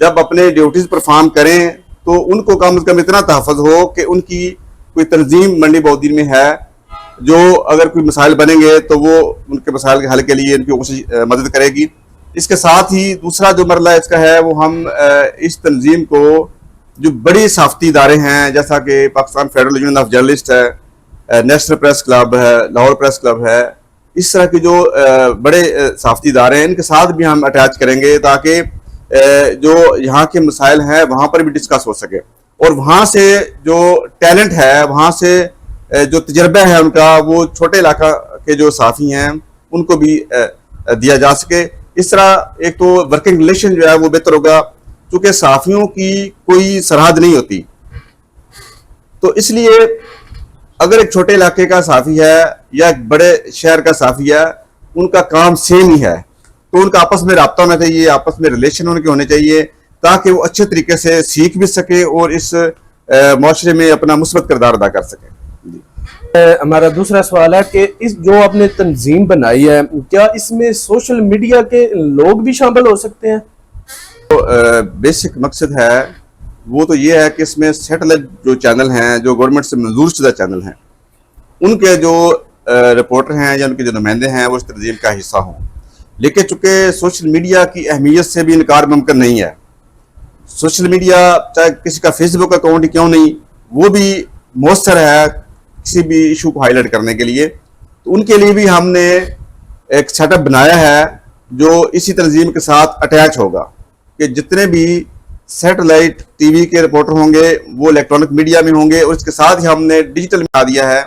جب اپنے duties perform کریں تو ان کو کم از کم اتنا تحفظ ہو کہ ان کی کوئی تنظیم منڈی بہودین میں ہے جو اگر کوئی مسائل بنیں گے تو وہ ان کے مسائل کے حل کے لیے ان کی کوشش مدد کرے گی. اس کے ساتھ ہی دوسرا جو مرحلہ اس کا ہے وہ ہم اس تنظیم کو جو بڑی صحافتی ادارے ہیں جیسا کہ Pakistan federal union of journalist ہے, نیشنل پریس کلب ہے, لاہور پریس کلب ہے, اس طرح کے جو بڑے صحافتی ادارے ہیں ان کے ساتھ بھی ہم اٹیچ کریں گے تاکہ جو یہاں کے مسائل ہیں وہاں پر بھی ڈسکس ہو سکے, اور وہاں سے جو ٹیلنٹ ہے, وہاں سے جو تجربہ ہے ان کا, وہ چھوٹے علاقہ کے جو صحافی ہیں ان کو بھی دیا جا سکے. اس طرح ایک تو ورکنگ ریلیشن جو ہے وہ بہتر ہوگا, چونکہ صحافیوں کی کوئی سرحد نہیں ہوتی. تو اس لیے اگر ایک چھوٹے علاقے کا صحافی ہے یا ایک بڑے شہر کا صحافی ہے, ان کا کام سیم ہی ہے, تو ان کا آپس میں رابطہ ہونا چاہیے, آپس میں ریلیشن ان کے ہونے چاہیے تاکہ وہ اچھے طریقے سے سیکھ بھی سکے اور اس معاشرے میں اپنا مثبت کردار ادا کر سکے. ہمارا دوسرا سوال ہے کہ اس جو آپ نے تنظیم بنائی ہے, کیا اس میں سوشل میڈیا کے لوگ بھی شامل ہو سکتے ہیں؟ بیسک مقصد ہے وہ تو یہ ہے کہ اس میں سیٹلائٹ جو چینل ہیں, جو گورنمنٹ سے منظور شدہ چینل ہیں, ان کے جو رپورٹر ہیں یا ان کے جو نمائندے ہیں وہ اس تنظیم کا حصہ ہوں. لیکن چونکہ سوشل میڈیا کی اہمیت سے بھی انکار ممکن نہیں ہے. سوشل میڈیا چاہے کسی کا فیس بک اکاؤنٹ ہی کیوں نہیں, وہ بھی مؤثر ہے کسی بھی ایشو کو ہائی لائٹ کرنے کے لیے. تو ان کے لیے بھی ہم نے ایک سیٹ اپ بنایا ہے جو اسی تنظیم کے ساتھ اٹیچ ہوگا کہ جتنے بھی سیٹلائٹ ٹی وی کے رپورٹر ہوں گے وہ الیکٹرانک میڈیا میں ہوں گے, اور اس کے ساتھ ہی ہم نے ڈیجیٹل میں آ دیا ہے.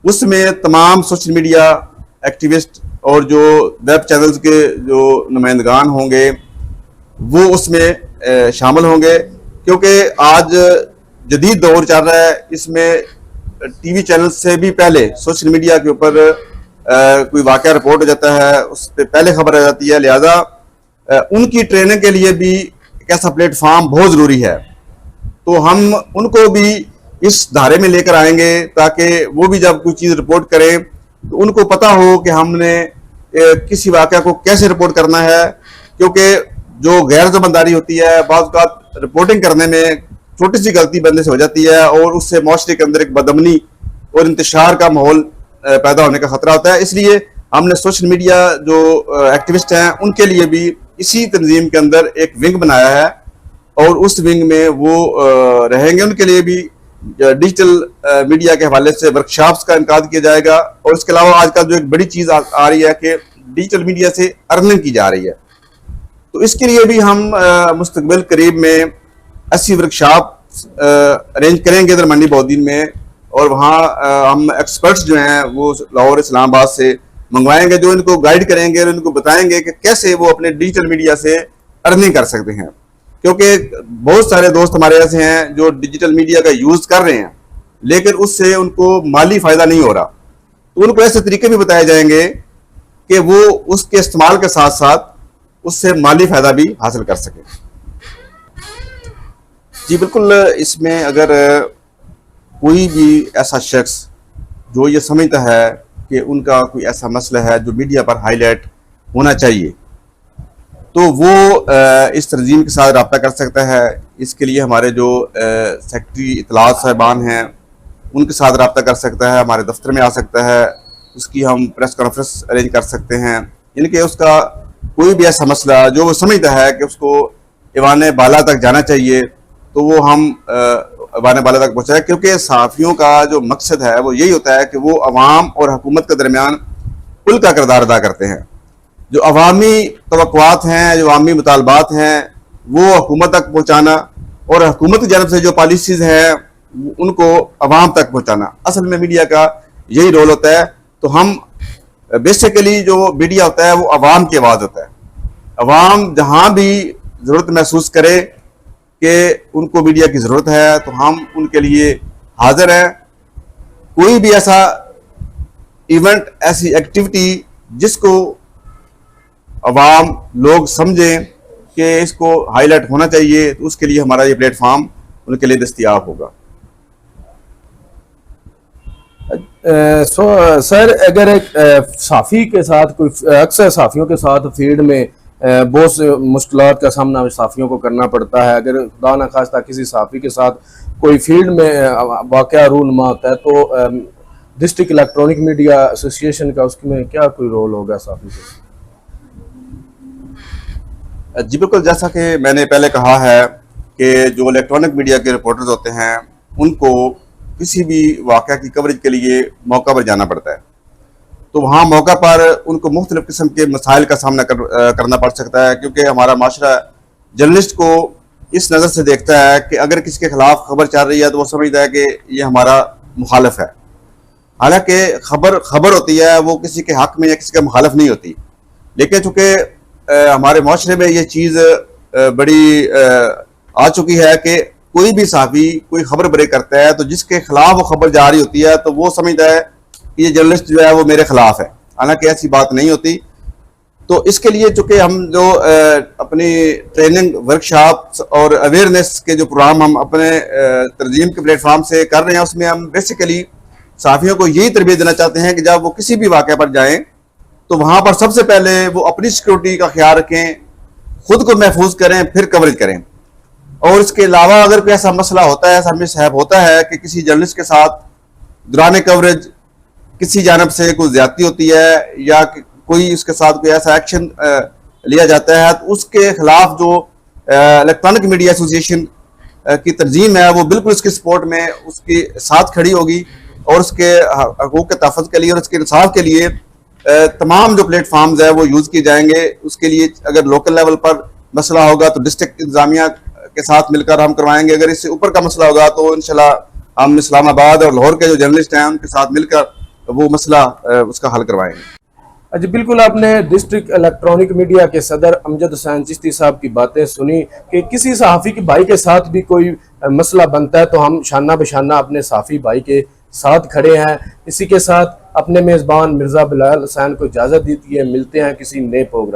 اس میں تمام سوشل میڈیا ایکٹیوسٹ اور جو ویب چینلز کے جو نمائندگان ہوں گے وہ اس میں شامل ہوں گے, کیونکہ آج جدید دور چل رہا ہے. اس میں ٹی وی چینل سے بھی پہلے سوشل میڈیا کے اوپر کوئی واقعہ رپورٹ ہو جاتا ہے, اس پہ پہلے خبر آ جاتی ہے. لہذا ان کی ٹریننگ کے لیے بھی ایک ایسا پلیٹ فارم بہت ضروری ہے. تو ہم ان کو بھی اس دھارے میں لے کر آئیں گے تاکہ وہ بھی جب کوئی چیز رپورٹ کریں تو ان کو پتا ہو کہ ہم نے کسی واقعہ کو کیسے رپورٹ کرنا ہے. کیونکہ جو غیر زبانداری ہوتی ہے, بعض اوقات رپورٹنگ کرنے میں چھوٹی سی غلطی بندے سے ہو جاتی ہے اور اس سے معاشرے کے اندر ایک بدامنی اور انتشار کا ماحول پیدا ہونے کا خطرہ ہوتا ہے. اس لیے ہم نے سوشل میڈیا جو ایکٹیوسٹ ہیں ان کے لیے بھی اسی تنظیم کے اندر ایک ونگ بنایا ہے, اور اس ونگ میں وہ رہیں گے. ان کے لیے بھی ڈیجیٹل میڈیا کے حوالے سے ورکشاپس کا انعقاد کیا جائے گا. اور اس کے علاوہ آج کل جو ایک بڑی چیز آ رہی ہے کہ ڈیجیٹل میڈیا سے ارننگ کی جا رہی ہے, تو اس کے لیے بھی ہم مستقبل قریب میں ایسی ورکشاپ ارینج کریں گے ادھر منڈی بہودین میں, اور وہاں ہم ایکسپرٹس جو ہیں وہ لاہور اسلام آباد سے منگوائیں گے جو ان کو گائیڈ کریں گے اور ان کو بتائیں گے کہ کیسے وہ اپنے ڈیجیٹل میڈیا سے ارننگ کر سکتے ہیں. کیونکہ بہت سارے دوست ہمارے ایسے ہیں جو ڈیجیٹل میڈیا کا یوز کر رہے ہیں لیکن اس سے ان کو مالی فائدہ نہیں ہو رہا. تو ان کو ایسے طریقے بھی بتائے جائیں گے کہ وہ اس کے استعمال کے ساتھ ساتھ اس سے مالی فائدہ بھی حاصل کر سکیں. جی بالکل, اس میں اگر کوئی بھی ایسا شخص جو یہ سمجھتا ہے کہ ان کا کوئی ایسا مسئلہ ہے جو میڈیا پر ہائی لائٹ ہونا چاہیے تو وہ اس تنظیم کے ساتھ رابطہ کر سکتا ہے. اس کے لیے ہمارے جو سیکرٹری اطلاعات صاحبان ہیں ان کے ساتھ رابطہ کر سکتا ہے, ہمارے دفتر میں آ سکتا ہے, اس کی ہم پریس کانفرنس ارینج کر سکتے ہیں. یعنی کہ اس کا کوئی بھی ایسا مسئلہ جو وہ سمجھتا ہے کہ اس کو ایوان بالا تک جانا چاہیے تو وہ ہم ایوان بالا تک پہنچائیں. کیونکہ صحافیوں کا جو مقصد ہے وہ یہی ہوتا ہے کہ وہ عوام اور حکومت کے درمیان پل کا کردار ادا کرتے ہیں. جو عوامی توقعات ہیں, جو عوامی مطالبات ہیں وہ حکومت تک پہنچانا, اور حکومت کی جانب سے جو پالیسیز ہیں ان کو عوام تک پہنچانا, اصل میں میڈیا کا یہی رول ہوتا ہے. تو ہم بیسیکلی جو میڈیا ہوتا ہے وہ عوام کی آواز ہوتا ہے. عوام جہاں بھی ضرورت محسوس کرے کہ ان کو میڈیا کی ضرورت ہے تو ہم ان کے لیے حاضر ہیں. کوئی بھی ایسا ایونٹ, ایسی ایکٹیویٹی جس کو عوام لوگ سمجھیں کہ اس کو ہائی لائٹ ہونا چاہیے تو اس کے لیے ہمارا یہ پلیٹ فارم ان کے لیے دستیاب ہوگا. سر اگر ایک صحافی کے ساتھ کوئی اکثر صحافیوں کے ساتھ فیلڈ میں بہت سے مشکلات کا سامنا صحافیوں کو کرنا پڑتا ہے. اگر خدا نخواستہ کسی صحافی کے ساتھ کوئی فیلڈ میں واقعہ رونما ہوتا ہے تو ڈسٹرکٹ الیکٹرانک میڈیا ایسوسی ایشن کا اس میں کیا کوئی رول ہوگا صحافی سے؟ جی بالکل، جیسا کہ میں نے پہلے کہا ہے کہ جو الیکٹرانک میڈیا کے رپورٹرز ہوتے ہیں ان کو کسی بھی واقعہ کی کوریج کے لیے موقع پر جانا پڑتا ہے. تو وہاں موقع پر ان کو مختلف قسم کے مسائل کا سامنا کرنا پڑ سکتا ہے، کیونکہ ہمارا معاشرہ جرنلسٹ کو اس نظر سے دیکھتا ہے کہ اگر کسی کے خلاف خبر چل رہی ہے تو وہ سمجھتا ہے کہ یہ ہمارا مخالف ہے. حالانکہ خبر ہوتی ہے وہ کسی کے حق میں یا کسی کا مخالف نہیں ہوتی، لیکن چونکہ ہمارے معاشرے میں یہ چیز بڑی آ چکی ہے کہ کوئی بھی صحافی کوئی خبر بریک کرتا ہے تو جس کے خلاف وہ خبر جاری ہوتی ہے تو وہ سمجھتا ہے کہ یہ جرنلسٹ جو ہے وہ میرے خلاف ہے، حالانکہ ایسی بات نہیں ہوتی. تو اس کے لیے چونکہ ہم جو اپنی ٹریننگ ورکشاپس اور اویئرنیس کے جو پروگرام ہم اپنے تنظیم کے پلیٹ فارم سے کر رہے ہیں، اس میں ہم بیسیکلی صحافیوں کو یہی تربیت دینا چاہتے ہیں کہ جب وہ کسی بھی واقعہ پر جائیں تو وہاں پر سب سے پہلے وہ اپنی سیکورٹی کا خیال رکھیں، خود کو محفوظ کریں، پھر کوریج کریں. اور اس کے علاوہ اگر کوئی ایسا مسئلہ ہوتا ہے، ایسا مشہب ہوتا ہے کہ کسی جرنلسٹ کے ساتھ دوران کوریج کسی جانب سے کوئی زیادتی ہوتی ہے یا کوئی اس کے ساتھ کوئی ایسا ایکشن لیا جاتا ہے، تو اس کے خلاف جو الیکٹرانک میڈیا ایسوسی ایشن کی تنظیم ہے وہ بالکل اس کے سپورٹ میں اس کے ساتھ کھڑی ہوگی اور اس کے حقوق کے تحفظ کے لیے اور اس کے انصاف کے لیے تمام جو پلیٹ فارمز ہیں وہ یوز کیے جائیں گے. اس کے لیے اگر لوکل لیول پر مسئلہ ہوگا تو ڈسٹرکٹ انتظامیہ کے ساتھ مل کر ہم کروائیں گے. اگر اس سے اوپر کا مسئلہ ہوگا تو انشاءاللہ ہم اسلام آباد اور لاہور کے جو جرنلسٹ ہیں ان کے ساتھ مل کر وہ مسئلہ اس کا حل کروائیں گے. جی بالکل، آپ نے ڈسٹرکٹ الیکٹرانک میڈیا کے صدر امجد حسین چشتی صاحب کی باتیں سنی کہ کسی صحافی کے بھائی کے ساتھ بھی کوئی مسئلہ بنتا ہے تو ہم شانہ بشانہ اپنے صحافی بھائی کے ساتھ کھڑے ہیں. اسی کے ساتھ اپنے میزبان مرزا بلال حسین کو اجازت دیتی ہے. ملتے ہیں کسی نئے پروگرام.